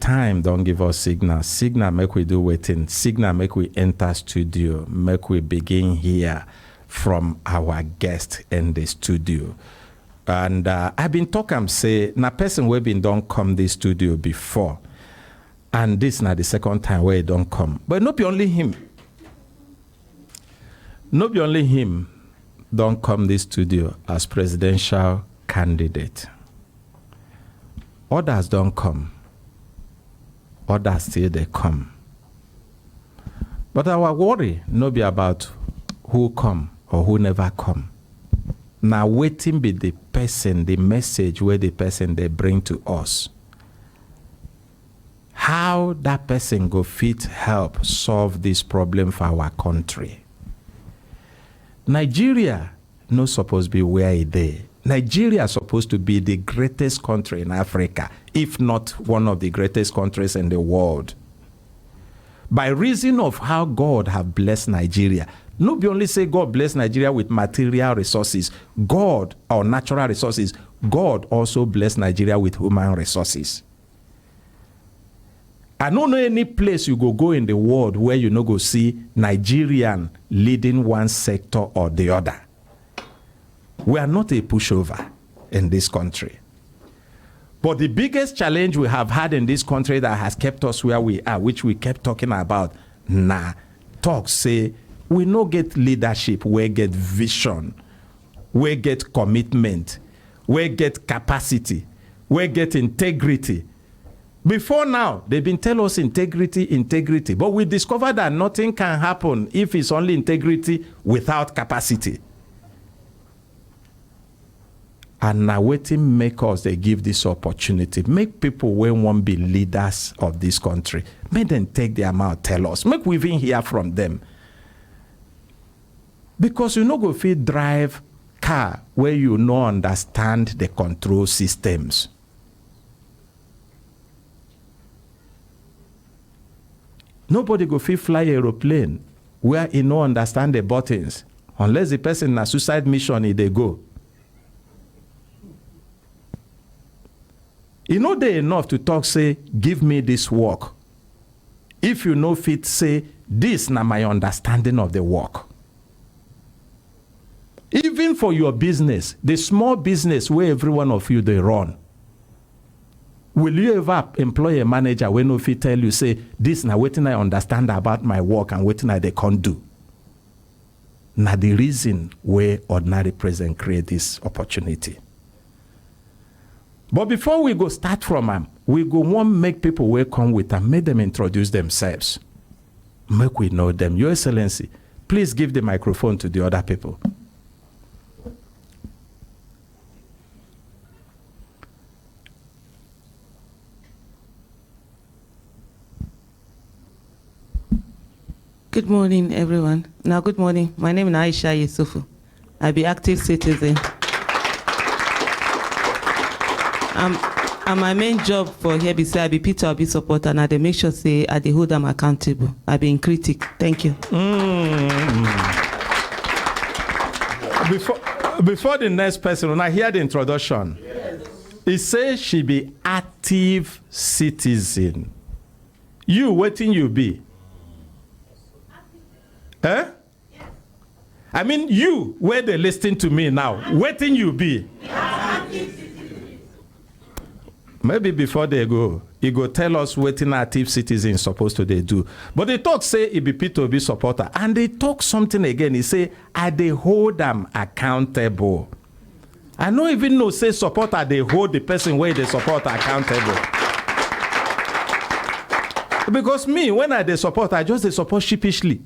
time don't give us signal. Signal make we do waiting. Signal make we enter studio. Make we begin here from our guest in the studio. And I've been talking, say, na person we been don't come this studio before. And this not the second time where he don't come. But not be only him. Not be only him don't come this studio as presidential candidate. Others don't come. Others still they come. But our worry no be about who come or who never come. Now waiting be the person, the message where the person they bring to us. How that person go fit help solve this problem for our country. Nigeria no supposed be where it is. Nigeria is supposed to be the greatest country in Africa, if not one of the greatest countries in the world. By reason of how God have blessed Nigeria, no be only say God bless Nigeria with material resources, God, or natural resources, God also bless Nigeria with human resources. I don't know any place you go in the world where you no go see Nigerian leading one sector or the other. We are not a pushover in this country. But the biggest challenge we have had in this country that has kept us where we are, which we kept talking about, talk say, we no get leadership, we get vision, we get commitment, we get capacity, we get integrity. Before now, they've been telling us integrity, but we discovered that nothing can happen if it's only integrity without capacity. And now waiting make us, they give this opportunity. Make people when want be leaders of this country. Make them take their mouth, tell us. Make we even hear from them. Because you no go fit drive car where you no understand the control systems. Nobody go fit fly aeroplane where he no understand the buttons. Unless the person na suicide mission they go. You know they enough to talk, say, give me this work. If you know fit, say, this na my understanding of the work. Even for your business, the small business where every one of you they run. Will you ever employ a manager when no fit tell you, say, this na wetin I understand about my work and wetin I they can't do? Na the reason where ordinary president create this opportunity. But before we go start from them, we go want make people will come with them, make them introduce themselves. Make we know them. Your Excellency, please give the microphone to the other people. Good morning, everyone. Now, good morning. My name is Aisha Yusufu. I be active citizen. And my main job for here be say I be Peter Obi supporter and I dey make sure say I dey hold them accountable. I be in critic. Thank you. Before the next person, when I hear the introduction, it says she be active citizen. You, waiting you be? Eh? I mean, you, where they listening to me now, waiting you be? Maybe before they go, he go tell us what an active citizen supposed to they do. But they talk say he be P2B supporter. And they talk something again. He say, I they hold them accountable. I don't even know say supporter, they hold the person where they support accountable. Because me, when I they support, I just they support sheepishly.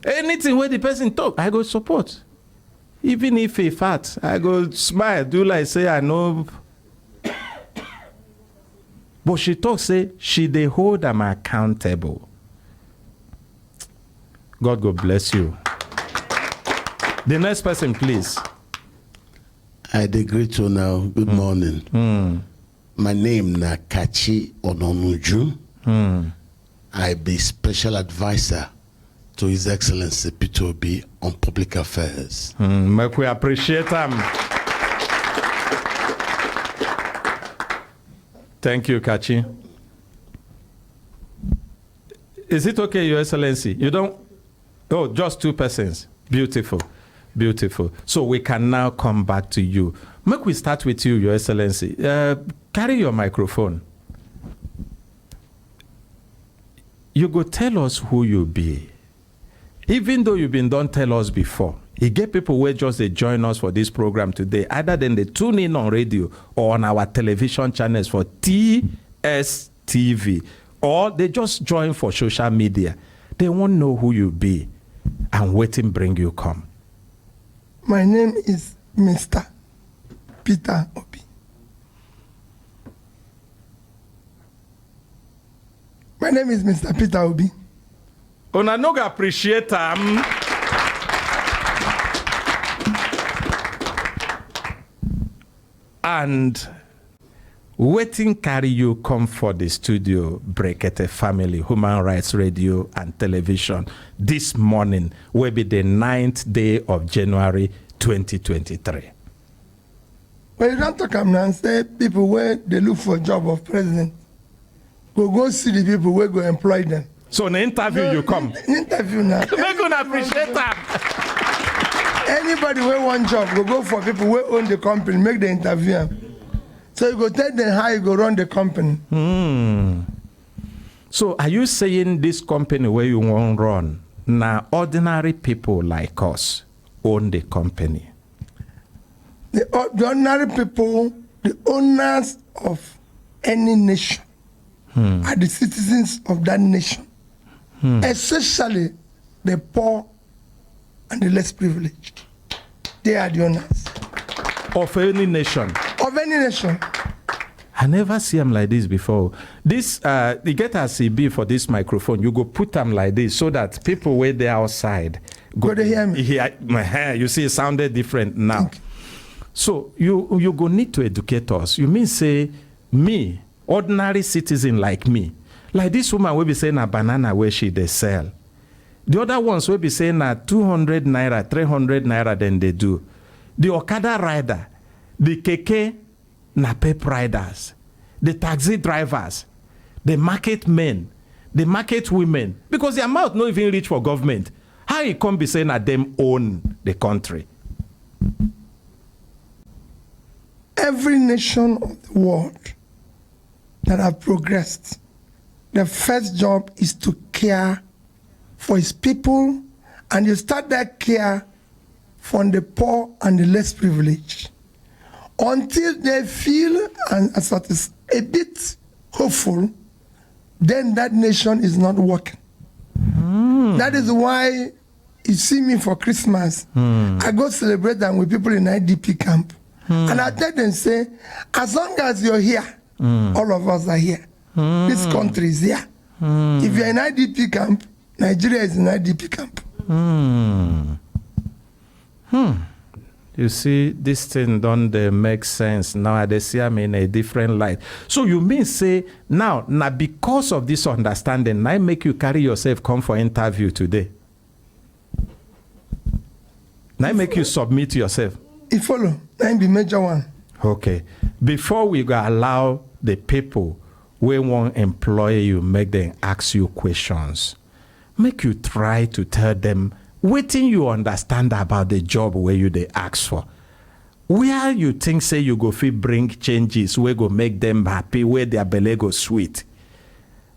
Anything where the person talk, I go support. Even if he fat, I go smile, do like say I know. But she talk say she they hold them accountable. God go bless you. The next person, please. I greet you now. Good morning. My name na Kachi Ononuju. I be special advisor to His Excellency P2B on public affairs. Make we appreciate him. Thank you, Kachi. Is it okay, Your Excellency? You don't? Oh, just 2 persons. Beautiful. Beautiful. So we can now come back to you. Make we start with you, Your Excellency. Carry your microphone. You go tell us who you be. Even though you've been done tell us before, you get people who just they join us for this program today, either then they tune in on radio or on our television channels for TSTV, or they just join for social media. They won't know who you be and waiting bring you come. My name is Mr. Peter Obi. My name is Mr. Peter Obi. Una no go appreciate am. And waiting carry you come for the studio, Brekete Family, Human Rights Radio and Television, this morning will be the 9th day of January 2023. Well, you don't talk now and say people where they look for a job of president, go see the people where go employ them. So in the interview you come. Interview now. We're going to appreciate that. Anybody where one job, go for people who own the company, make the interview. So you go tell them how you go run the company. So are you saying this company where you want run, now ordinary people like us own the company? The ordinary people, the owners of any nation, are the citizens of that nation, especially the poor and the less privileged. They are the owners. Of any nation? Of any nation. I never see them like this before. This, you get a CB for this microphone, you go put them like this so that people where they outside go to hear me. You see, it sounded different now. Okay. So you go need to educate us. You mean say, me, ordinary citizen like me, like this woman will be saying a banana where she they sell. The other ones will be saying 200 naira, 300 naira, then they do. The Okada rider, the keke napep riders, the taxi drivers, the market men, the market women, because their mouth not even reach for government. How it can be saying that them own the country? Every nation of the world that have progressed, the first job is to care for its people, and you start that care from the poor and the less privileged until they feel and sort of a bit hopeful, then that nation is not working. That is why you see me for Christmas. I go celebrate them with people in IDP camp. And I tell them, say, as long as you're here, all of us are here. This country is here. If you're in IDP camp, Nigeria is in IDP camp. You see, this thing don't make sense. Now they see I'm in a different light. So you mean say, now because of this understanding, now make you carry yourself come for interview today? Now make you submit yourself? It follow. That be major one. Okay. Before we go allow the people we won't employ you, make them ask you questions, make you try to tell them waiting you understand about the job where you they ask for. Where you think say you go fit bring changes where go make them happy, where their belly go sweet.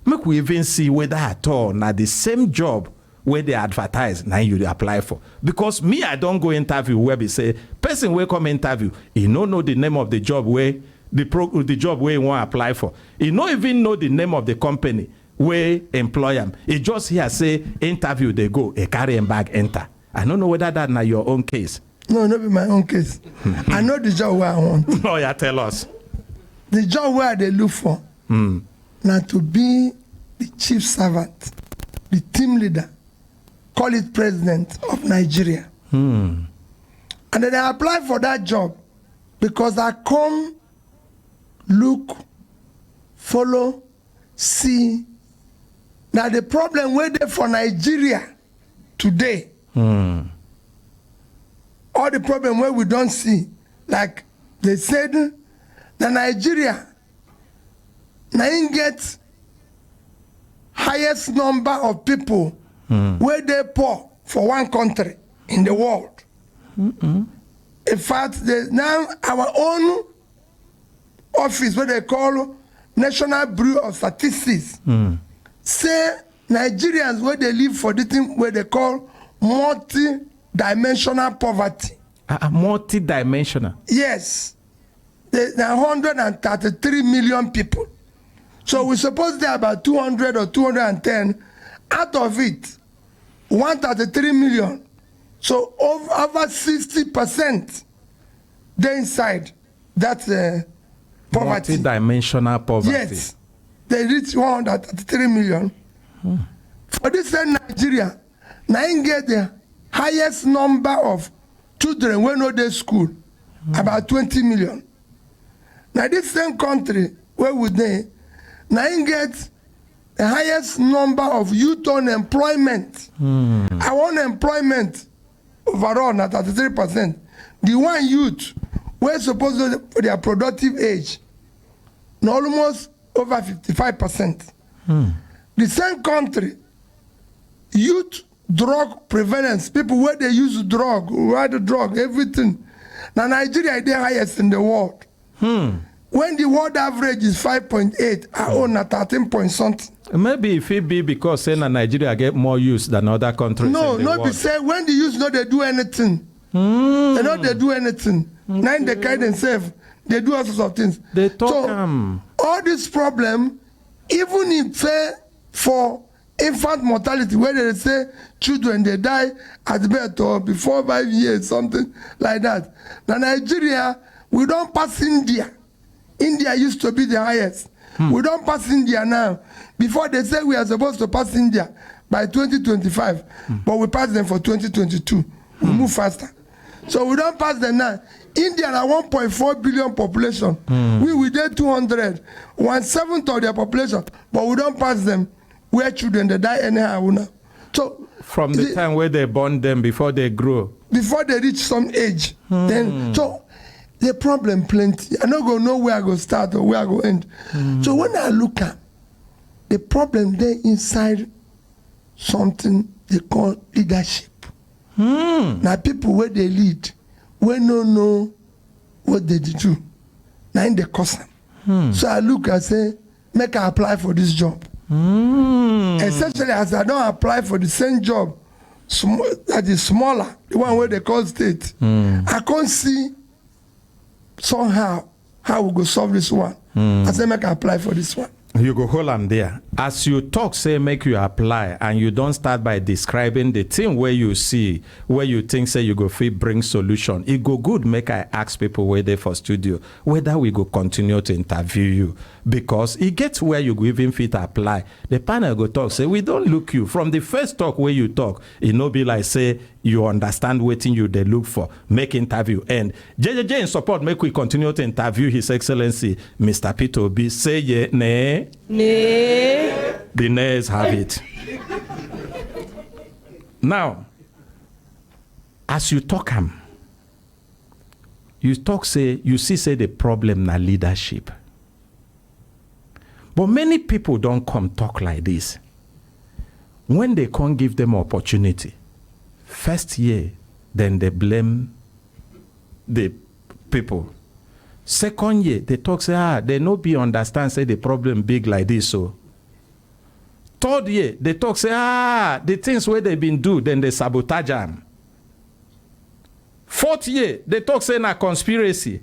Make we even see whether at all now the same job where they advertise now you apply for. Because me, I don't go interview where we say person will come interview, he no know the name of the job where the job where he want apply for. He no even know the name of the company where employ him. He just here say interview they go, a carry him bag enter. I don't know whether that na your own case. No, not be my own case. I know the job where I want. Oh, yeah, tell us. The job where they look for now to be the chief servant, the team leader, call it president of Nigeria. And then I apply for that job because I come, look, follow, see. Now the problem where they for Nigeria today, all the problem where we don't see, like they said, the Nigeria na im get highest number of people wey dey poor for one country in the world. In fact, now our own office, what they call National Bureau of Statistics, say Nigerians where they live for this thing where they call multi-dimensional poverty. Multi-dimensional? Yes. There are 133 million people. So we suppose there are about 200 or 210. Out of it, 133 million. So over 60% they're inside that poverty. Multi-dimensional poverty. Yes. They reach 133 million. For this same Nigeria, now you get the highest number of children when no day school, about 20 million. Now this same country where we dey, now you get the highest number of youth unemployment. Our unemployment overall na 33%. The one youth we're supposed to for their productive age, na almost over 55%. The same country, youth drug prevalence, people where they use drug, ride drug, everything. Now Nigeria is the highest in the world. When the world average is 5.8, our own at 13 point something. Maybe if it be because say na Nigeria get more use than other countries. No, in the not world. be say when the youth know they do anything. They know they do anything. Now they carry themselves, they do all sorts of things. They talk so, all this problem, even if say for infant mortality, where they say children they die at birth or before 5 years, something like that. Now Nigeria, we don't pass India. India used to be the highest. We don't pass India now. Before they say we are supposed to pass India by 2025, but we pass them for 2022. We move faster. So we don't pass them now. India has 1.4 billion population. We did 200, 1/7 of their population, but we don't pass them. Where children they die anyhow now. So from the time where they born them before they grow. Before they reach some age. Then so the problem plenty. I don't go know where I go start or where I go end. So when I look at the problem there inside something they call leadership. Now people where they lead, we don't know what they do. Now in the cause. So I look and say, make I apply for this job. Essentially, as I don't apply for the same job, that is smaller, the one where they call state, I can't see somehow how we go solve this one. I say make I apply for this one. You go hold am there. As you talk, say make you apply, and you don't start by describing the thing where you see, where you think say you go fit bring solution. It go good make I ask people where they for studio whether we go continue to interview you, because it gets where you go even fit apply. The panel go talk say we don't look you from the first talk where you talk. It no be like say you understand wetin you they look for. Make interview end. JJJ in support. Make we continue to interview His Excellency Mr. Peter Obi. Say yeah, nay. Nee. The nays have it. Now, as you talk you talk say you see say the problem na leadership. But many people don't come talk like this. When they can't give them opportunity, first year, then they blame the people. Second year, they talk say, they no be understand, say the problem big like this. So third year, they talk say, the things where they been do, then they sabotage them. Fourth year, they talk say na conspiracy.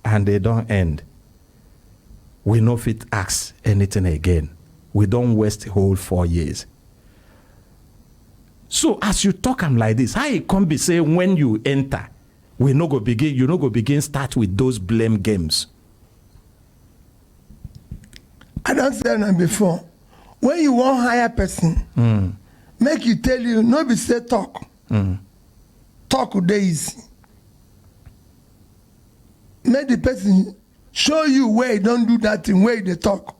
And they don't end. We no fit ask anything again. We don't waste the whole 4 years. So as you talk like this, how it can be say when you enter, you no go begin start with those blame games. I don't say that before. When you want hire person, make you tell you, no be say talk. Talk with easy. Make the person show you where you don't do that thing, where they talk,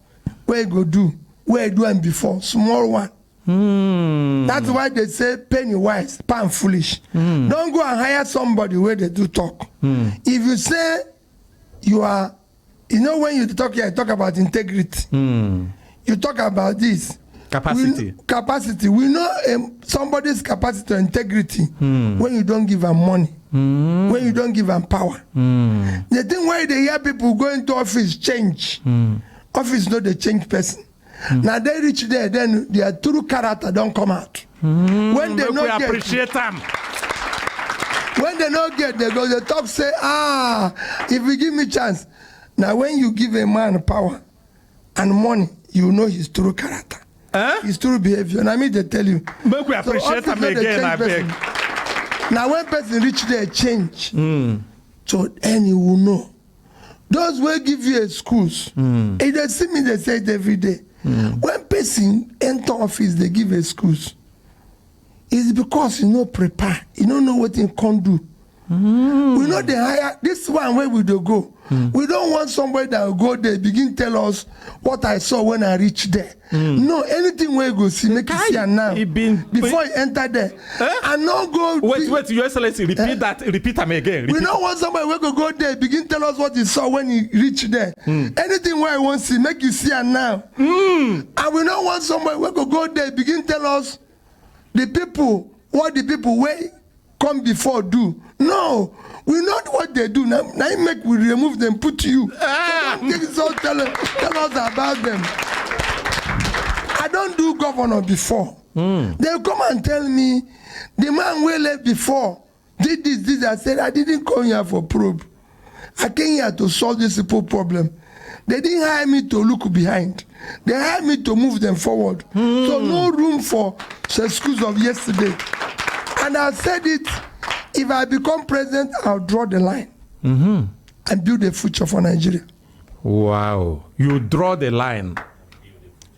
where you go do, where you do them before, small one. That's why they say penny wise, pound foolish. Don't go and hire somebody where they do talk. If you say you are You know, when you talk here, I talk about integrity. You talk about this. Capacity. We know somebody's capacity or integrity when you don't give them money, when you don't give them power. The thing why they hear people going to office change. Office not the change person. Now they reach there, then their true character don't come out. When they we not appreciate them. When they not get, they go, the top say, if you give me chance. Now when you give a man power and money, you know his true character. His true behavior. And I mean, they tell you. Make we appreciate them again, I beg. Now when person reach there, change. So then you will know. Those will give you a schools. If they see me, they say it every day. When person enter office, they give a schools. It's because you know prepare. You don't know what you can do. We know they hire this one where we do go. We don't want somebody that will go there begin tell us what I saw when I reached there. No, anything where you go see, make you see and now. Before you enter there. And not go. Wait, Your Excellency, repeat them again. We don't want somebody where go there, begin tell us what he saw when he reached there. Anything where you want to see, make you see and now. And we don't want somebody where go there, begin tell us what the people where come before do. No, we know what they do. Now make we remove them, put you. So tell us about them. I don't do governor before. They'll come and tell me, the man we left before did this. I said, I didn't come here for probe. I came here to solve this simple problem. They didn't hire me to look behind. They hired me to move them forward. So no room for excuse of yesterday. And I said it, if I become president, I'll draw the line and build a future for Nigeria. Wow. You draw the line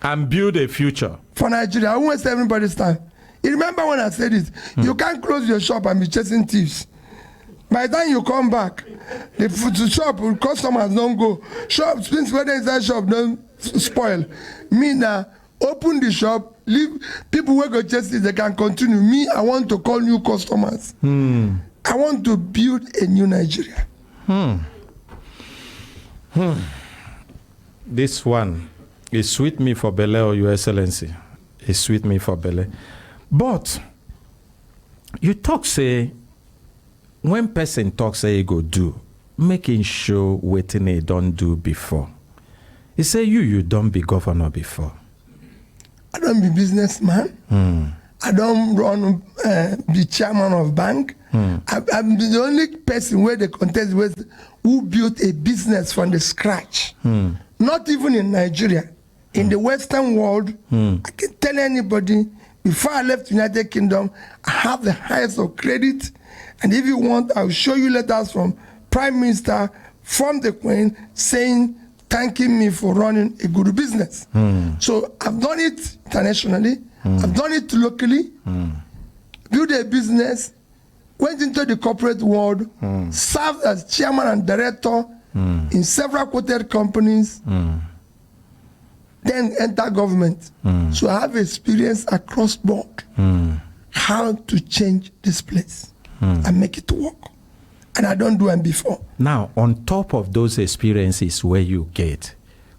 and build a future. For Nigeria. I won't waste everybody's time. You remember when I said it? You can't close your shop and be chasing thieves. By the time you come back, the shop, customers don't go. Shop, since whether inside shop don't spoil. Me now, open the shop, leave people who go chase it, they can continue. Me, I want to call new customers. I want to build a new Nigeria. This one is sweet me for Bele, Your Excellency. It's sweet me for Bele. But you talk say, when person talk say he go do, making sure waiting he don't do before. He say you don't be governor before. I don't be businessman. I don't run be chairman of bank. I'm the only person where the contest was who built a business from the scratch. Not even in Nigeria. In the Western world, I can tell anybody, before I left United Kingdom, I have the highest of credit. And if you want, I'll show you letters from Prime Minister, from the Queen, saying, thanking me for running a good business. So I've done it internationally. I've done it locally. Built a business, went into the corporate world, served as chairman and director in several quoted companies, then enter government. So I have experience across board how to change this place and make it work. And I don't do them before. Now, on top of those experiences where you get,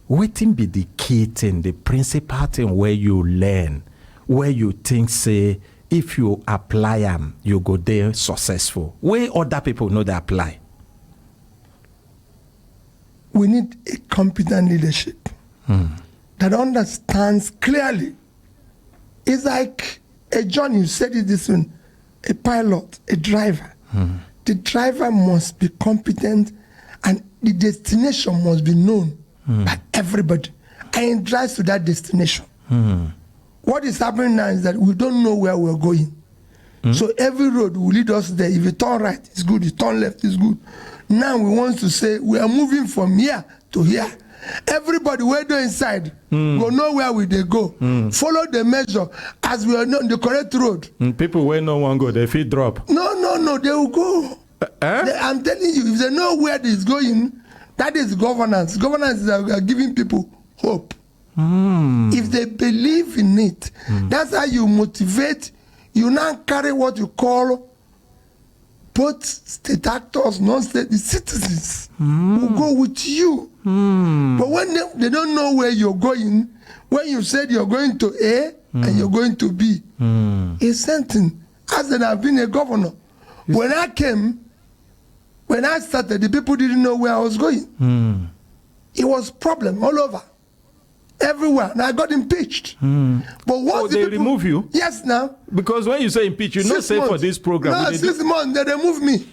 what be the key thing, the principal thing where you learn, where you think, say, if you apply them, you go there successful? Where other people know they apply? We need a competent leadership that understands clearly. It's like a John, you said it this one, a pilot, a driver. The driver must be competent and the destination must be known by everybody. And it drives to that destination. What is happening now is that we don't know where we're going. So every road will lead us there. If you turn right, it's good. If you turn left, it's good. Now we want to say we are moving from here to here. Everybody, we're inside, go know where we they go. Follow the measure as we are on the correct road. People where no one go, they feel drop. No, they will go. I'm telling you, if they know where this is going, that is governance. Governance is giving people hope. If they believe in it, that's how you motivate. You now carry what you call both state actors, non-state citizens will go with you. But when they don't know where you're going, when you said you're going to A and you're going to B, it's something. As in, I've been a governor. When I started, the people didn't know where I was going. It was problem all over, everywhere, and I got impeached. But once they remove you? Yes, now. Because when you say impeach, you're not safe for this program. No, 6 months, they remove me.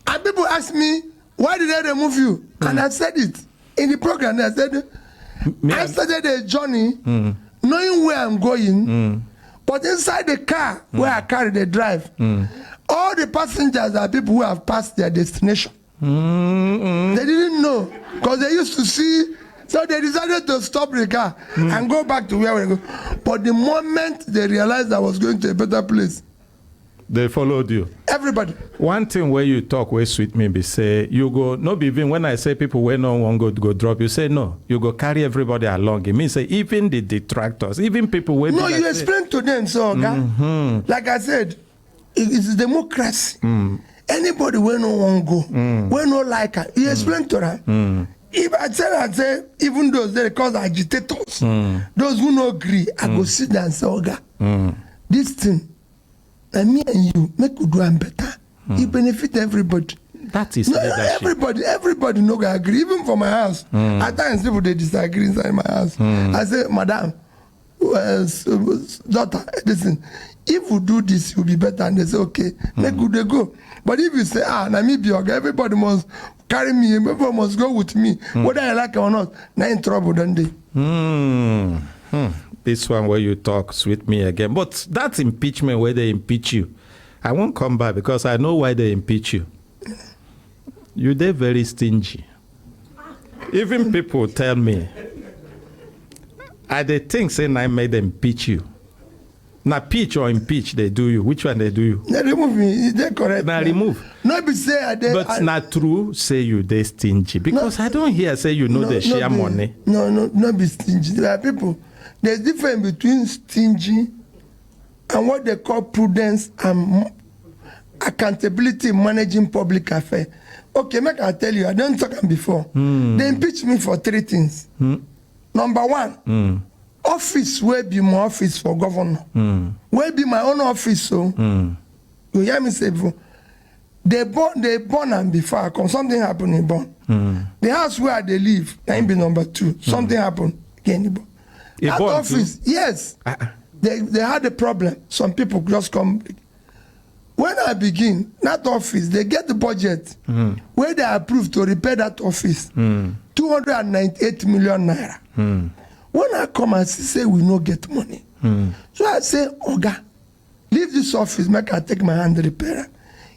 And people ask me, why did they remove you? And I said it in the program. I said, I started a journey knowing where I'm going, but inside the car where I carry the drive, all the passengers are people who have passed their destination. They didn't know because they used to see, so they decided to stop the car and go back to where we go. But the moment they realized I was going to a better place, they followed you. Everybody. One thing where you talk where sweet me be say you go no be even when I say people where no one go drop, you say no, you go carry everybody along. It means say even the detractors, even people where no, you explain to them. So like I said, it's democracy. Anybody where no one go, where no like her, you explain to them. If I say, even those they cause agitators, those who no agree, I go sit down and say, Oga, this thing, and me and you make we do am better. It benefit everybody. That is leadership. Everybody no go agree. Even for my house, at times people they disagree inside my house. I say, Madam, daughter, listen. If we do this, it will be better. And they say, okay, make good they go. But if you say, na me be okay, everybody must carry me, everybody must go with me, whether I like it or not, now in trouble, don't they? This one where you talk sweet me again. But that's impeachment where they impeach you. I won't come back because I know why they impeach you. They're very stingy. Even people tell me, they think saying I made them impeach you. Now pitch or impeach, they do you. Which one they do you? They remove me. They're correct. Now remove. No, be say but not true. Say you they stingy because I don't hear say you know they share money. No, be stingy. There are people. There's difference between stingy and what they call prudence and accountability in managing public affairs. Okay, make I tell you. I don't talk them before. They impeach me for 3 things. Number 1. Office will be my office for governor. Will be my own office. So you hear me say before. They born them before I come. Something happened in born. The house where they live, that be number 2. Something happened again. That office, too? Yes. They had a problem. Some people just come. When I begin, that office, they get the budget where they approve to repair that office. 298 million naira. When I come and say we no get money, so I say, Oga, leave this office, make I take my hand repair.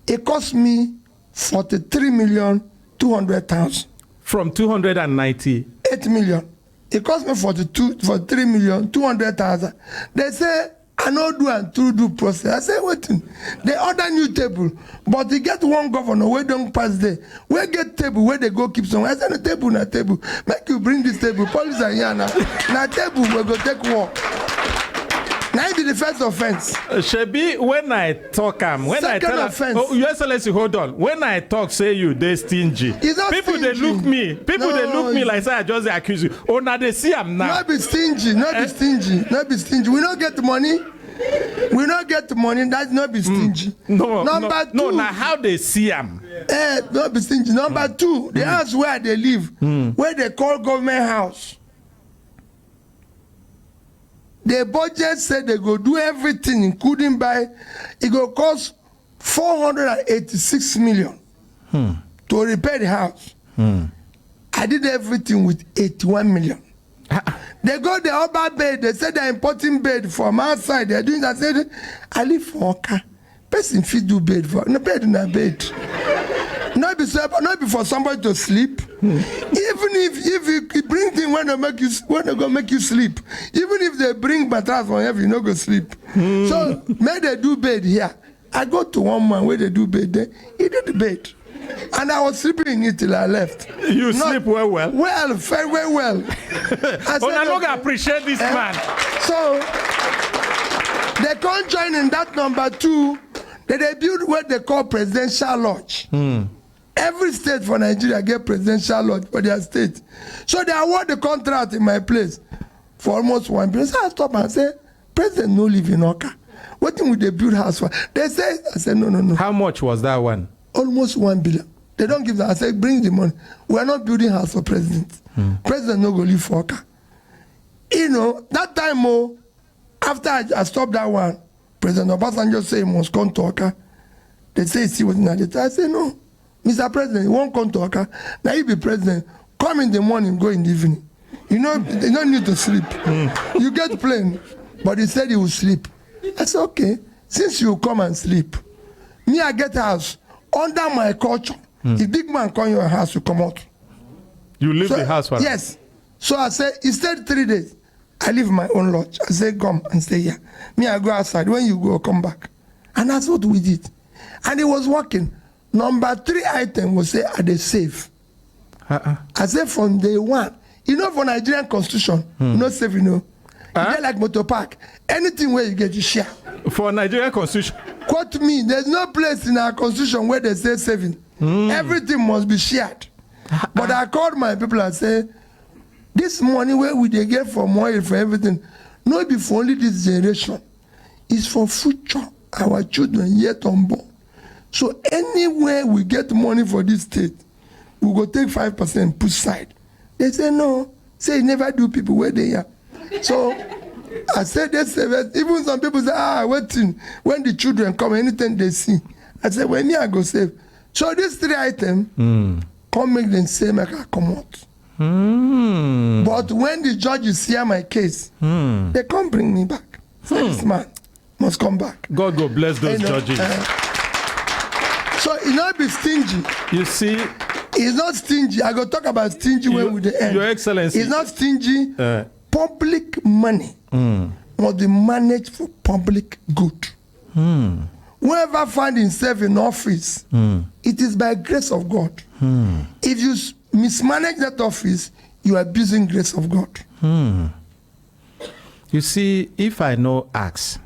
It cost me 43,200,000. From 298 million. It cost me 43,200,000. They say I no do and do process. I say waiting. They order new table, but they get one governor where don't pass there. Where get table where they go keep some. I say no table na table. Make you bring this table. Police are here now. Na table we go take walk. Now it be the first offense. Shebi, when I talk when second I tell offense. Oh, Your Excellency, hold on. When I talk, say you they stingy. People stingy. They look me. People they look me like say I just accuse you. Oh, now they see I'm now. Not be stingy. Not be stingy. Not be stingy. We don't get the money. We don't get the money. That's not be stingy. Number 2. No, now how they see them? Not be stingy. Number 2, the house where they live, where they call government house. The budget said they go do everything, including buy. It go cost 486 million to repair the house. I did everything with 81 million. They go the other bed. They said they're importing bed from outside. They're doing that. I said, I live for Oka. Person fit do bed for no bed in a bed. Not be for somebody to sleep. Even if you bring things when they go make you sleep. Even if they bring mattress from heaven, you no go sleep. So may they do bed here. I go to one man where they do bed there. He did the bed. And I was sleeping in it till I left. You sleep well? Well, very well. I don't appreciate this man. So they can't join in that number 2. Then they build what they call presidential lodge. Every state for Nigeria get presidential lodge for their state. So they award the contract in my place for almost 1 billion. So I stop and say, President no live in Oka. What thing would they build house for? They say, I said, no. How much was that one? Almost 1 billion. They don't give that. I said, bring the money. We are not building house for president. President no go live for Oka. You know, that time, after I stopped that one, President Obasanjo said he must come to Oka. They say, see what's in that. I said, no. Mr. President, you won't come to Oka. Now you be president. Come in the morning, go in the evening. You know, they don't need to sleep. You get plane. But he said he will sleep. I said, okay. Since you come and sleep, me, I get a house. Under my culture, if big man come your house, you come out. You leave the house for Yes. So I said, he stayed 3 days. I leave my own lodge. I said, come and stay here. Me, I go outside. When you go, come back. And that's what we did. And it was working. Number 3 item was say, are they safe? I said from day one. You know, for Nigerian constitution, no safe, you know. You get like motor park. Anything where you get, you share. For Nigerian constitution? Quote me, there's no place in our constitution where they say saving. Everything must be shared. But I called my people and said, this money where we they get from oil for everything, not be for only this generation. It's for future, our children yet unborn. So anywhere we get money for this state, we go take 5%, put side. They say no. Say never do people where they are. So I said this, even some people say, waiting. When the children come, anything they see. I said, when me I go save. So these 3 items, come make them say make I come out. But when the judges hear my case, they come bring me back. So this man must come back. God go bless those judges. So he not be stingy. You see, he's not stingy. I go talk about stingy when we the end. Your Excellency. He's not stingy. Public money must be managed for public good. Whoever find himself in office, it is by grace of God. If you mismanage that office, you are abusing grace of God. You see, if I know ask,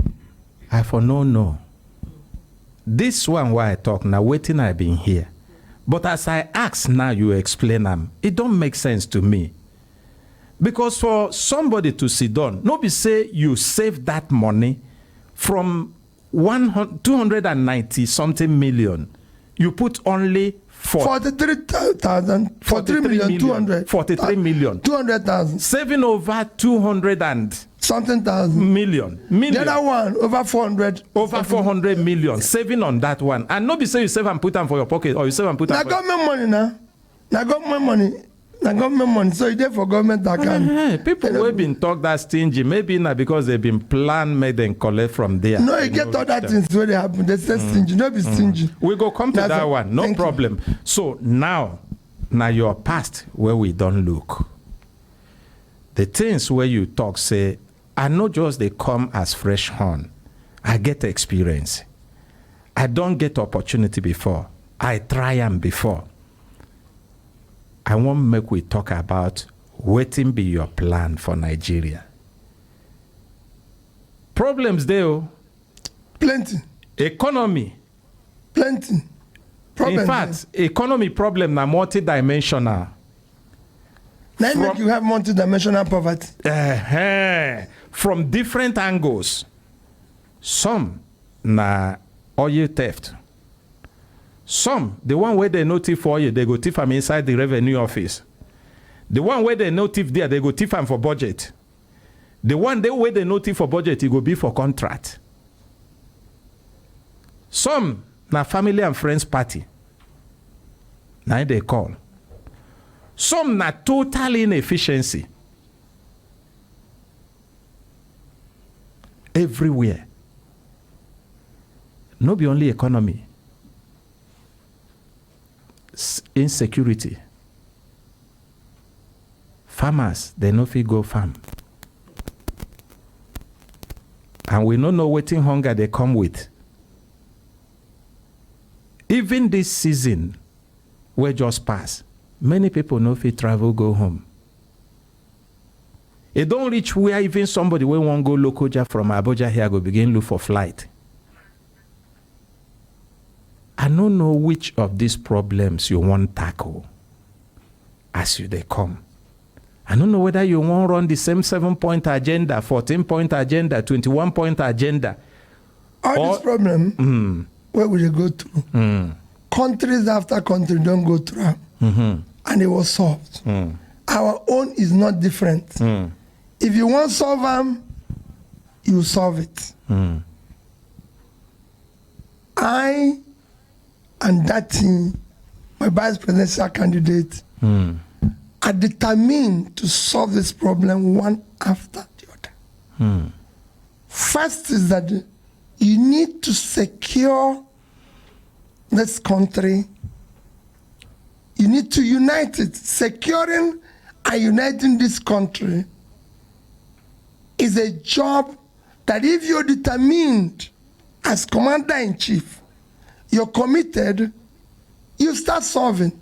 I for no. This one why I talk now, waiting I been here. But as I ask now, you explain them. It don't make sense to me. Because for somebody to sit down, nobody say you save that money from 290 something million. You put only 43,000, 43 million. 200,000. Saving over 200 and something thousand. Million. The other one, over 400. Over 400 million. Saving on that one. And nobody say you save and put them for your pocket or you save and put them for government money now. Now government money. Now government money. So it's there for government account. People who have been talk that stingy, maybe not because they've been planned, made them collect from there. No, you get all that things where they happen. They say stingy. No be stingy. We go come to that one. No problem. So now your past where we don't look. The things where you talk say, I know just they come as fresh horn. I get experience. I don't get opportunity before. I try them before. I want make we talk about waiting be your plan for Nigeria. Problems there. Plenty. Economy. Plenty. In fact, economy problem na multidimensional. Now make you have multidimensional poverty. From different angles. Some na oil theft. Some, the one where they no thief for oil, they go thief am inside the revenue office. The one where they no thief there, they go thief am for budget. The one where they no thief for budget, it go be for contract. Some na family and friends party. Now they call. Some na total inefficiency. Everywhere. No be only economy. Insecurity. Farmers, they no fit go farm. And we no know wetin hunger they come with. Even this season, we just pass, many people no fit travel go home. It don't reach where even somebody wey wan go local job from Abuja here go begin look for flight. I don't know which of these problems you want tackle as they come. I don't know whether you want to run the same 7-point agenda, 14-point agenda, 21-point agenda. All this problem, where will they go through? Countries after country don't go through, and it was solved. Our own is not different. If you want to solve them, you solve it. I and that team, my vice presidential candidate, are determined to solve this problem one after the other. First is that you need to secure this country. You need to unite it. Securing and uniting this country is a job that if you're determined as commander-in-chief, you're committed, you start solving.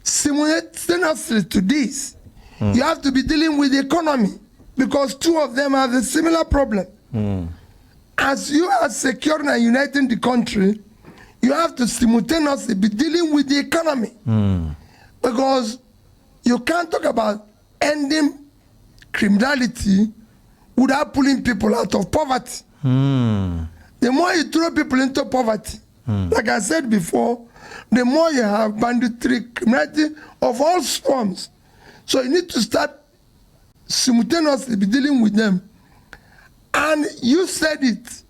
Simultaneously to this, you have to be dealing with the economy because two of them have a similar problem. As you are securing and uniting the country, you have to simultaneously be dealing with the economy because you can't talk about ending criminality without pulling people out of poverty. The more you throw people into poverty, like I said before, the more you have banditry, criminality of all forms. So you need to start simultaneously be dealing with them. And you said it,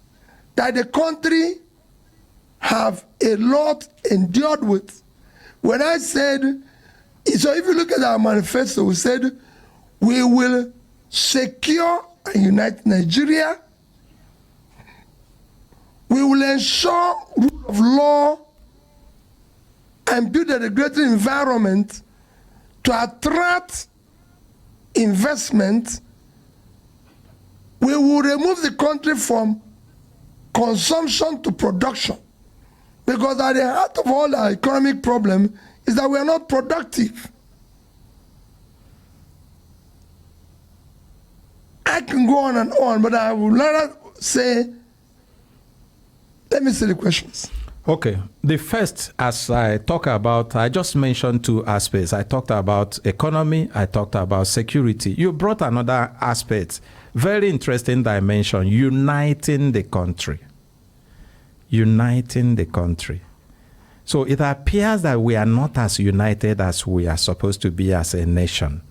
that the country have a lot endured with. When I said, so if you look at our manifesto, we said, we will secure and unite Nigeria. We will ensure rule of law and build a regulatory environment to attract investment. We will remove the country from consumption to production. Because at the heart of all our economic problem is that we are not productive. I can go on, but I would rather say, let me see the questions. Okay. The first, as I talk about, I just mentioned two aspects. I talked about economy. I talked about security. You brought another aspect, very interesting dimension, uniting the country. Uniting the country. So it appears that we are not as united as we are supposed to be as a nation.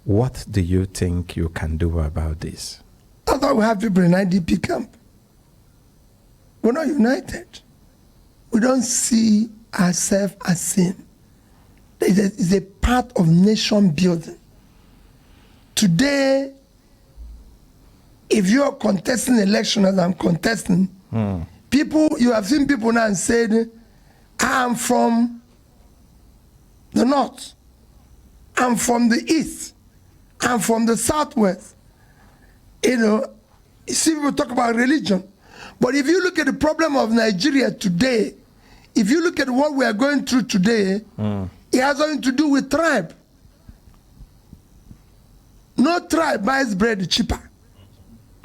What do you think you can do about this? That's why we have people in IDP camp. We're not united. We don't see ourselves as same. It's a part of nation building. Today, if you're contesting election as I'm contesting, people, you have seen people now and said, I'm from the north, I'm from the east, I'm from the southwest. You see people talk about religion. But if you look at the problem of Nigeria today, if you look at what we are going through today, it has nothing to do with tribe. No tribe buys bread cheaper.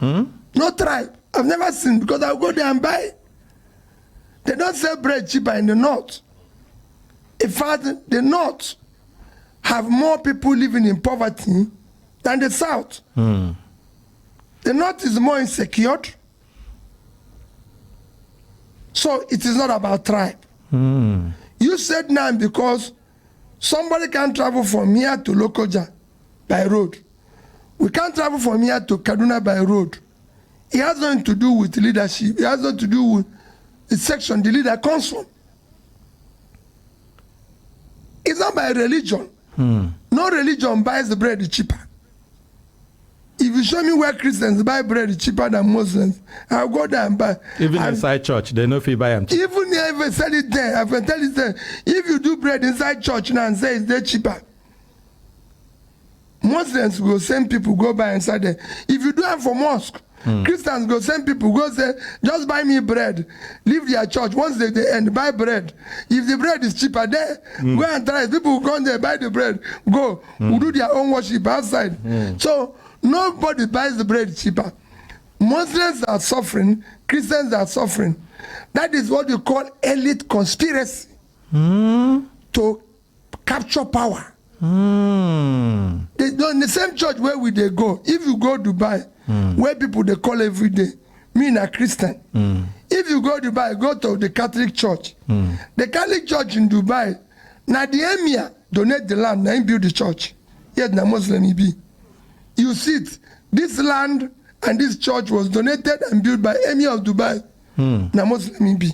No tribe. I've never seen, because I'll go there and buy it. They don't sell bread cheaper in the north. In fact, the north have more people living in poverty than the south. The north is more insecure. So it is not about tribe. You said now because somebody can travel from here to Lokoja by road. We can't travel from here to Kaduna by road. It has nothing to do with leadership. It has nothing to do with the section the leader comes from. It's not by religion. No religion buys the bread cheaper. If you show me where Christians buy bread cheaper than Muslims, I'll go there and buy. Even inside church, they know if you buy them cheap. Even if I sell it there, I can tell you there, if you do bread inside church now and say it's there cheaper, Muslims will send people go buy inside there. If you do it for mosque, Christians go send people go say, just buy me bread, leave their church. Once they end, buy bread. If the bread is cheaper there, go and try it. People will go there, buy the bread, go, will do their own worship outside. So nobody buys the bread cheaper. Muslims are suffering, Christians are suffering. That is what you call elite conspiracy to capture power. In the same church where we they go, if you go Dubai, where people they call every day, me na Christian. If you go Dubai, go to the Catholic church. The Catholic church in Dubai, now the emir donate the land, now build the church. Yet na Muslim he be. You see it, this land and this church was donated and built by emir of Dubai. Na Muslim he be.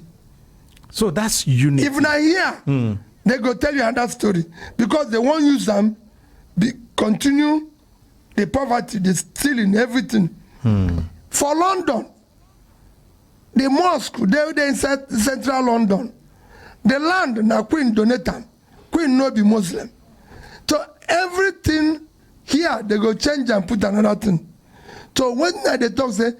So that's unity. If not here, they go tell you another story because they won't use them. Continue the poverty, the stealing, everything. For London, the mosque, they in central London. The land, now Queen donate them. Queen no be Muslim. So everything here, they go change and put another thing. So when they talk, say,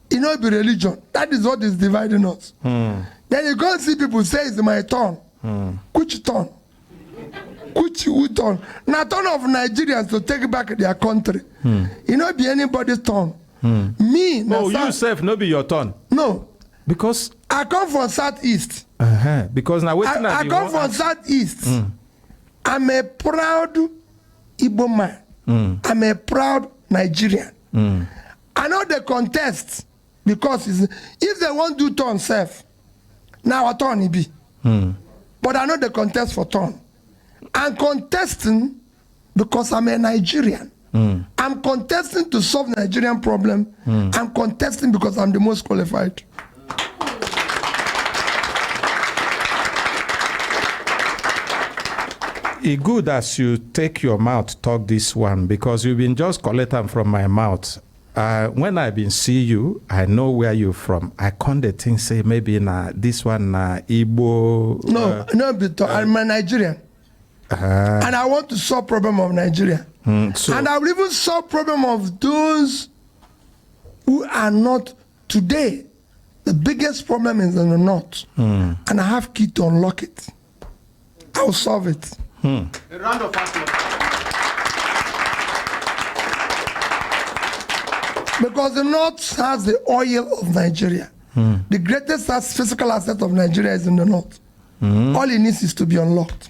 it not be religion. That is what is dividing us. Then you go see people say, it's my turn. Which turn? Which turn? Now turn of Nigerians to take back their country. It not be anybody's turn. Me, oh, you yourself, no be your turn. No. Because I come from Southeast. Because now I come from Southeast. I'm a proud Igbo man. I'm a proud Nigerian. I know the contest because if they want to do turn self, now a turn it be. But I know the contest for turn. I'm contesting because I'm a Nigerian. I'm contesting to solve the Nigerian problem. I'm contesting because I'm the most qualified. It's good as you take your mouth talk this one because you've been just collecting from my mouth. When I been see you, I know where you from. I can't think say maybe this one Igbo. No, I'm a Nigerian. And I want to solve problem of Nigeria. And I will even solve problem of those who are not today. The biggest problem is in the north. And I have key to unlock it. I will solve it. A round of applause. Because the north has the oil of Nigeria. The greatest physical asset of Nigeria is in the north. All it needs is to be unlocked.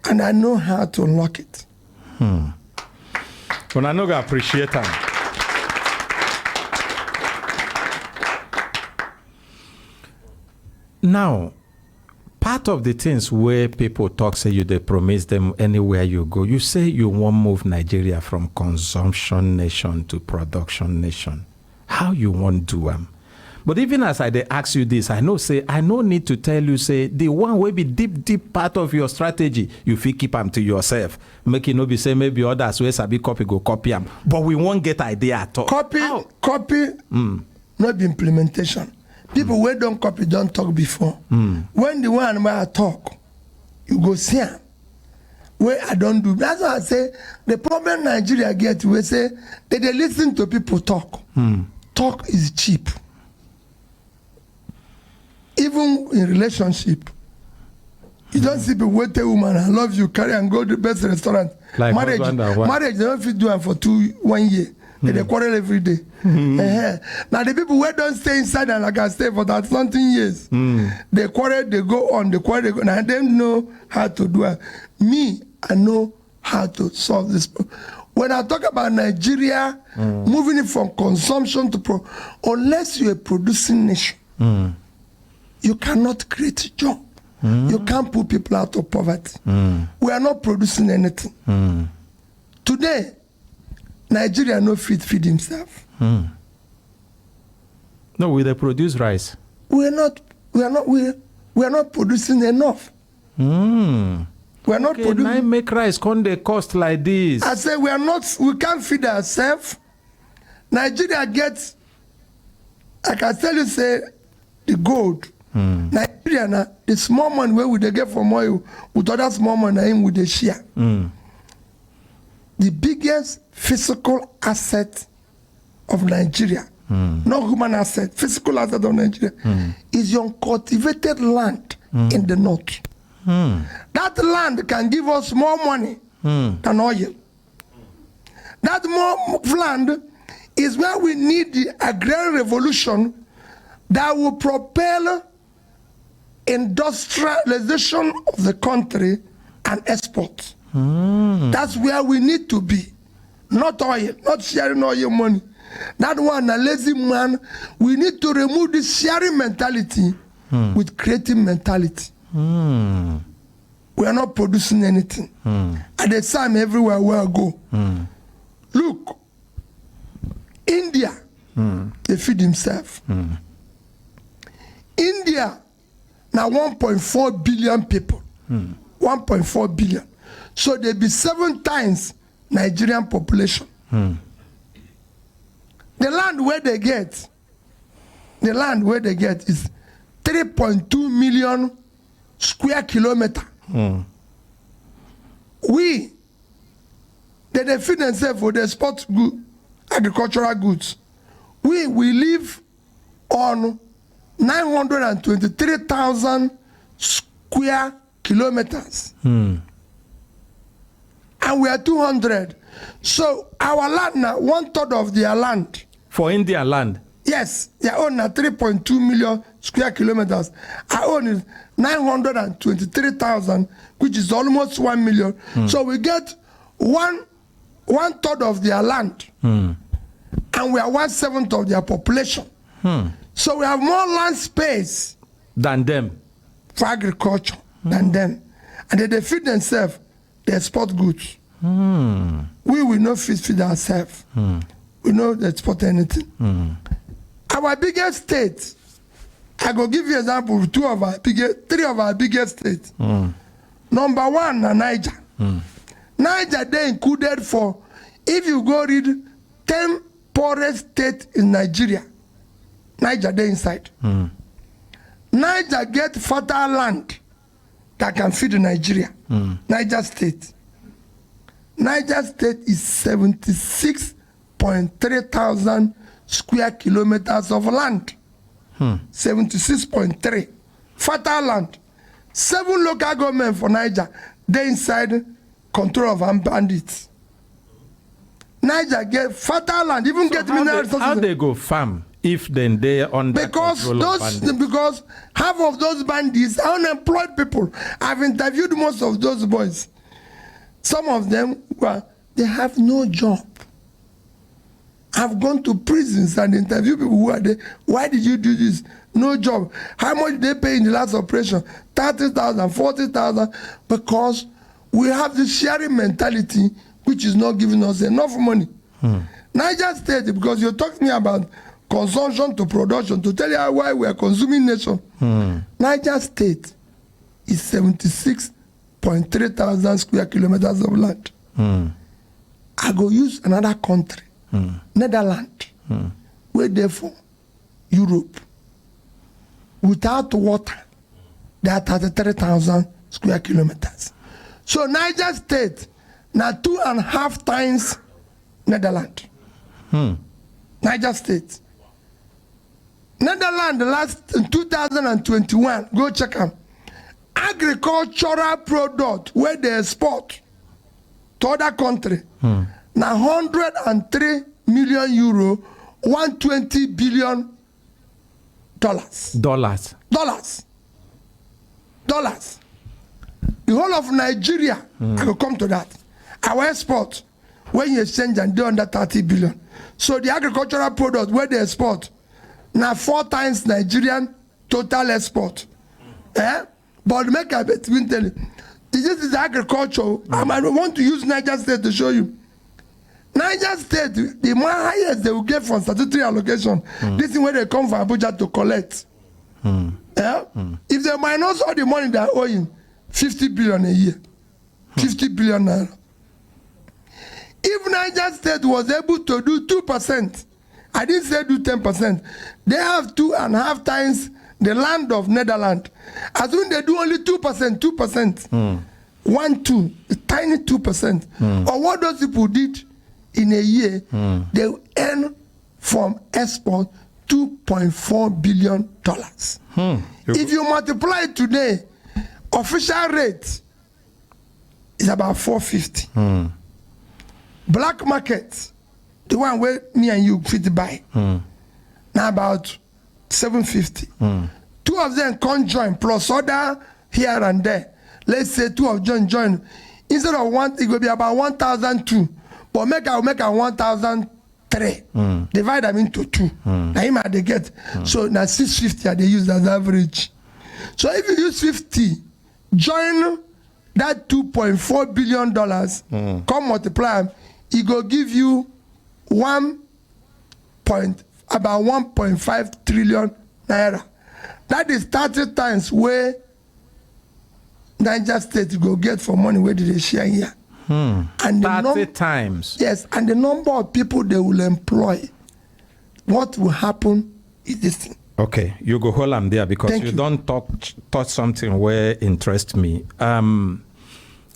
And I know how to unlock it. Well, I know I appreciate that. Now, part of the things where people talk, say they promise them anywhere you go, you say you won't move Nigeria from consumption nation to production nation. How you won't do them? But even as I ask you this, I know need to tell you, say, the one will be deep part of your strategy, you feel keep them to yourself. Make it no be say maybe others where sabi copy go copy them. But we won't get idea at all. Copy, not the implementation. People who don't copy don't talk before. When the one where I talk, you go see them. Where I don't do. That's why I say the problem Nigeria get, we say that they listen to people talk. Talk is cheap. Even in relationship, you don't see people wait a woman, I love you, carry and go to the best restaurant. Like marriage, they don't fit do it for 1 year. They quarrel every day. Now the people who don't stay inside and like I stay for that something years, they quarrel, they go on, they quarrel, they go. Now they know how to do it. Me, I know how to solve this problem. When I talk about Nigeria, moving it from consumption to unless you're a producing nation, you cannot create a job. You can't put people out of poverty. We are not producing anything. Today, Nigeria no feed himself. No, we they produce rice. We are not producing enough. We are not producing. Now make rice can they cost like this? I say we can't feed ourselves. Nigeria gets, I can tell you, say, the gold. Nigeria now, the small money where would they get from oil with other small money with the share. The biggest physical asset of Nigeria, not human asset, physical asset of Nigeria, is your cultivated land in the north. That land can give us more money than oil. That more land is where we need the agrarian revolution that will propel industrialization of the country and export. That's where we need to be. Not oil, not sharing all money. That one, a lazy man. We need to remove this sharing mentality with creative mentality. We are not producing anything. At the time, everywhere we go. Look, India, they feed themselves. India, now 1.4 billion people. 1.4 billion. So they be 7 times Nigerian population. The land where they get is 3.2 million square kilometer. They feed themselves for the export agricultural goods. We live on 923,000 square kilometers. And we are 200. So our land now, 1/3 of their land. For India land? Yes, they own now 3.2 million square kilometers. I own is 923,000, which is almost 1 million. So we get 1/3 of their land. And we are 1/7 of their population. So we have more land space than them for agriculture than them. And they feed themselves, they export goods. We will not feed ourselves. We don't export anything. Our biggest state, I go give you example of 3 of our biggest states. Number 1, Niger. Niger, they included for, if you go read 10 poorest states in Nigeria, Niger, they inside. Niger get fertile land that can feed Nigeria. Niger State. Niger State is 76.3 thousand square kilometers of land. 76.3. Fertile land. 7 local government for Niger, they inside control of bandits. Niger get fertile land, even so get mineral resources. How they go farm if then they are under control of bandits? Because half of those bandits are unemployed people. I've interviewed most of those boys. Some of them, they have no job. I've gone to prisons and interviewed people who are there. Why did you do this? No job. How much did they pay in the last operation? 30,000, 40,000. Because we have this sharing mentality which is not giving us enough money. Niger State, because you're talking about consumption to production, to tell you why we are consuming nation. Niger State is 76.3 thousand square kilometers of land. I go use another country, Netherlands, where therefore Europe, without water, they are 33,000 square kilometers. So Niger State, now 2.5 times Netherlands. Niger State. Netherlands, last in 2021, go check them. Agricultural product where they export to other country. Now 103 million euro, 120 billion dollars. Dollars. The whole of Nigeria, I will come to that. Our export, when you exchange and do under 30 billion. So the agricultural product where they export, now 4 times Nigerian total export. But make a bet, we tell you. This is agriculture. I want to use Niger State to show you. Niger State, the more highest they will get from statutory allocation, this is where they come from Abuja to collect. If they minus all the money they are owing, 50 billion a year. 50 billion naira. If Niger State was able to do 2%, I didn't say do 10%, they have 2.5 times the land of Netherlands. As when they do only 2%, 1-2, a tiny 2%. Or what those people did in a year, they earn from export $2.4 billion. If you multiply it today, official rate is about 450. Black market, the one where me and you fit buy, now about 750. Two of them can't join, plus other here and there. Let's say two of them join. Instead of one, it will be about 1,002. But make a 1,003. Divide them into two. Now him they get. So now 650 they use as average. So if you use 50, join that $2.4 billion, come multiply them, it go give you about 1.5 trillion naira. That is 30 times where Niger State go get for money where did they share here. And 30 times. Yes, and the number of people they will employ. What will happen is this thing. Okay, you go hold on there because you don't touch something where interest me.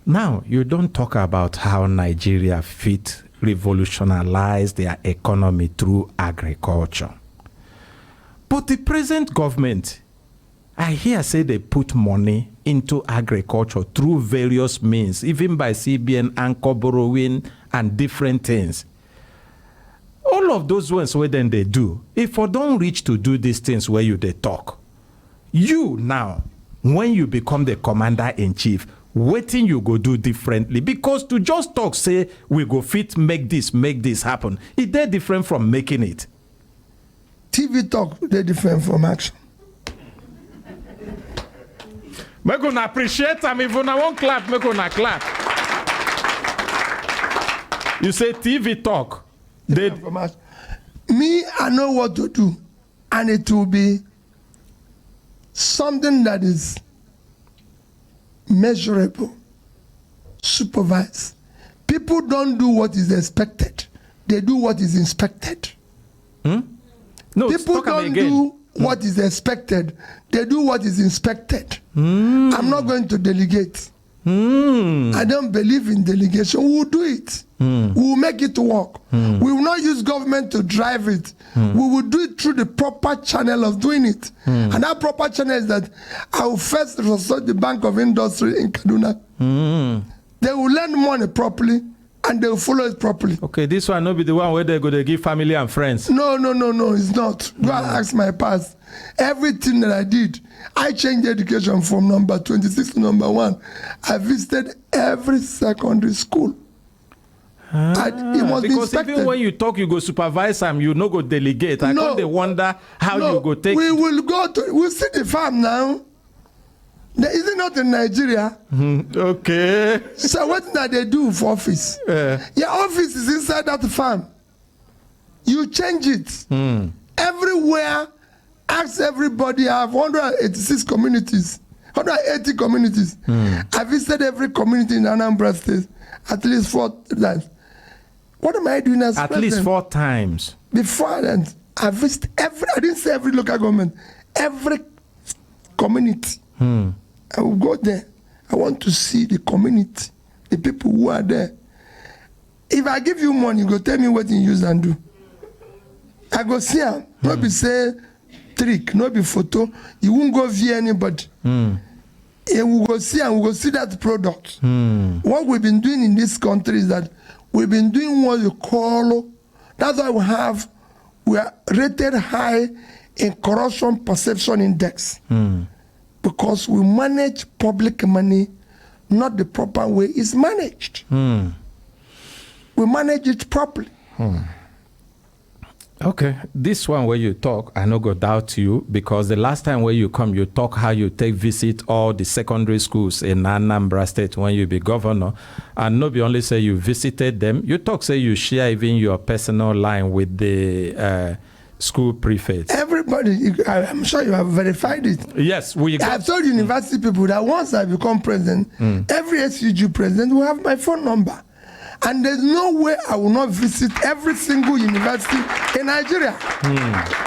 Now, you don't talk about how Nigeria fit revolutionize their economy through agriculture. But the present government, I hear say they put money into agriculture through various means, even by CBN, anchor borrowing, and different things. All of those ones where then they do, if I don't reach to do these things where you they talk, you now, when you become the commander-in-chief, waiting you go do differently, because to just talk, say, we go fit, make this happen, is that different from making it? TV talk, they're different from action. We're going to appreciate them. If you won't clap, we're going to clap. You say TV talk. Me, I know what to do. And it will be something that is measurable, supervised. People don't do what is expected. They do what is inspected. No, people don't do what is expected. They do what is inspected. I'm not going to delegate. I don't believe in delegation. We will do it. We will make it work. We will not use government to drive it. We will do it through the proper channel of doing it. And that proper channel is that I will first resort the Bank of Industry in Kaduna. They will lend money properly and they will follow it properly. Okay, this one not be the one where they're going to give family and friends. No, it's not. Go and ask my past. Everything that I did, I changed education from number 26 to number 1. I visited every secondary school. It must because be even when you talk, you go supervise them, you no go delegate. I can't wonder how you go take. We will go to, we'll see the farm now. Is it not in Nigeria? Okay. So what did they do for office? Your office is inside that farm. You change it. Everywhere, ask everybody. I have 186 communities, 180 communities. I visited every community in Anambra State at least 4 times. What am I doing as president? At least 4 times. Before that, I visited I didn't say every local government, every community. I will go there. I want to see the community, the people who are there. If I give you money, you go tell me what you use and do. I go see them. Not be say trick, not be photo. You won't go via anybody. And we go see and we go see that product. What we've been doing in this country is that we've been doing what you call, that's why we are rated high in corruption perception index. Because we manage public money not the proper way it's managed. We manage it properly. Okay, this one where you talk, I no go doubt you, because the last time where you come, you talk how you take visit all the secondary schools in Anambra State when you be governor, and no be only say you visited them, you talk say you share even your personal line with the school prefects. Everybody, I'm sure you have verified it. Yes, I've told university people that once I become president, every SUG president will have my phone number. And there's no way I will not visit every single university in Nigeria.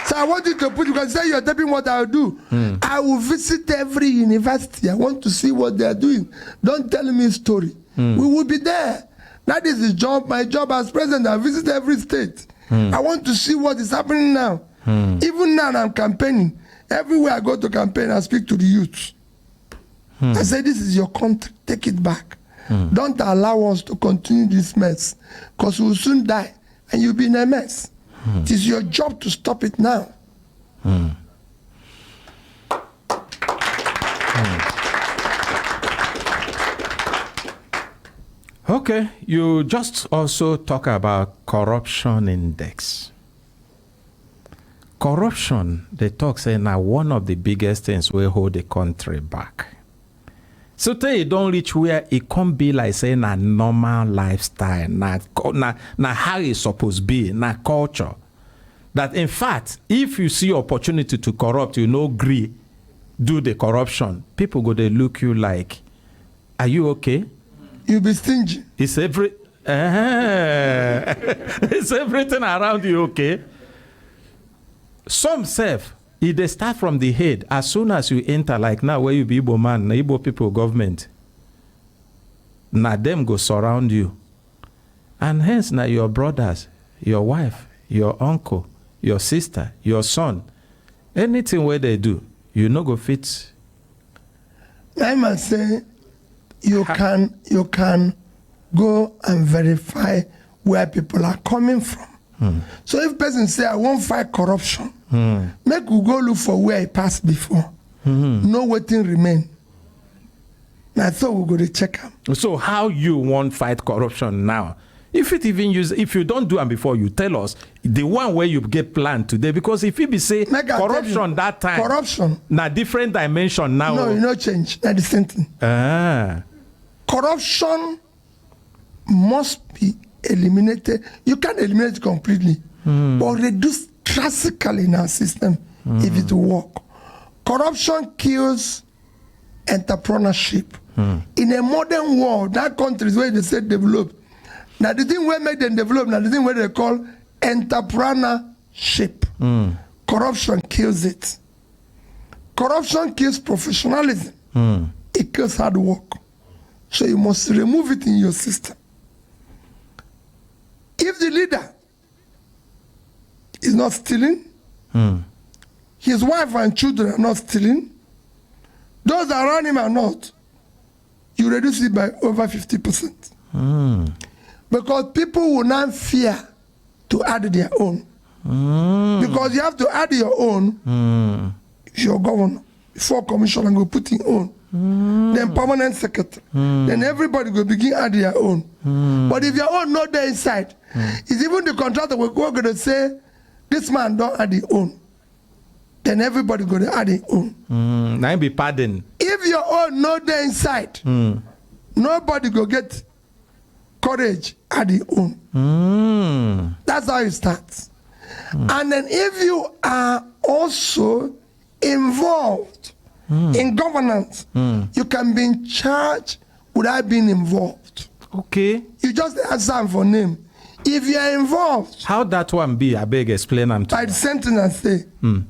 So I want you to put, you can say you're tapping what I'll do. I will visit every university. I want to see what they're doing. Don't tell me a story. We will be there. That is the job, my job as president. I visit every state. I want to see what is happening now. Even now I'm campaigning. Everywhere I go to campaign, I speak to the youth. I say, this is your country. Take it back. Don't allow us to continue this mess, because we'll soon die and you'll be in a mess. It is your job to stop it now. Okay, you just also talk about corruption index. Corruption, they talk say now one of the biggest things will hold the country back. So tell you don't reach where it can't be like saying a normal lifestyle, na how it's supposed to be, na culture. That in fact, if you see opportunity to corrupt, you no agree, do the corruption, people go they look you like, are you okay? You'll be stingy. It's it's everything around you okay? Some self, if they start from the head, as soon as you enter, like now where you be Igbo man, Igbo people government, now them go surround you. And hence now your brothers, your wife, your uncle, your sister, your son, anything where they do, you no go fit. I must say, you can go and verify where people are coming from. So if person say, I won't fight corruption, make we go look for where it passed before. No waiting remain. Now, so we go to check them. So how you want fight corruption now? If it even use, if you don't do them before, you tell us the one where you get planned today. Because if it be say corruption that time, corruption na different dimension now. No, you no change. That's the same thing. Corruption must be eliminated. You can't eliminate it completely, but reduce drastically in our system if it will work. Corruption kills entrepreneurship. In a modern world, that countries where they say develop, now the thing where make them develop, now the thing where they call entrepreneurship. Corruption kills it. Corruption kills professionalism. It kills hard work. So you must remove it in your system. If the leader is not stealing, his wife and children are not stealing, those around him are not, you reduce it by over 50%. Because people will not fear to add their own. Because you have to add your own, if you're governor, before commissioner will put in own. Then permanent secretary. Then everybody will begin add their own. But if your own not there inside, it's even the contractor will go to say, this man don't add his own. Then everybody going to add his own. Now be pardon. If your own not there inside, nobody go get courage add his own. That's how it starts. And then if you are also involved in governance, you can be in charge without being involved. Okay. You just answer for name. If you are involved, how that one be? I beg explain them to. By the sentence and say,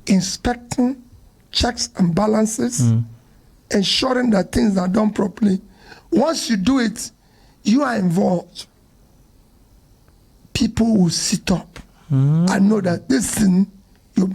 inspecting, checks and balances, ensuring that things are done properly. Once you do it, you are involved. People will sit up and know that this thing you